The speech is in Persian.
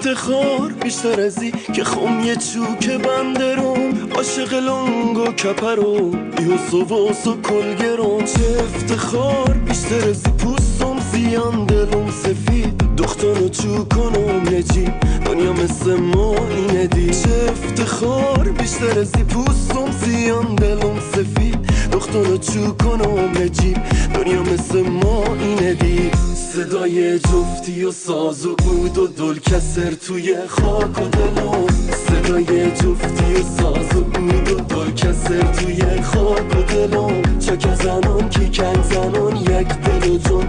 افتخار بیشتر ازی که خم یه چوک بندرم عاشق لنگ و کپرم یوسو واسو کلگرم. چه افتخار بیشتر ازی پوستم زیان دلم سفید دختانو چو کنم نجیم دنیا مثل ما اینه دی. چه افتخار بیشتر ازی پوستم زیان دلم سفید دختانو چو کنم نجیم دنیا مثل ما اینه دی. صدای جفتی و ساز و عود و دل کسر توی خاک و دلم. صدای جفتی و ساز و عود و دل کسر توی خاک و دلم. چک زنان کی کن زنان یک دل و جان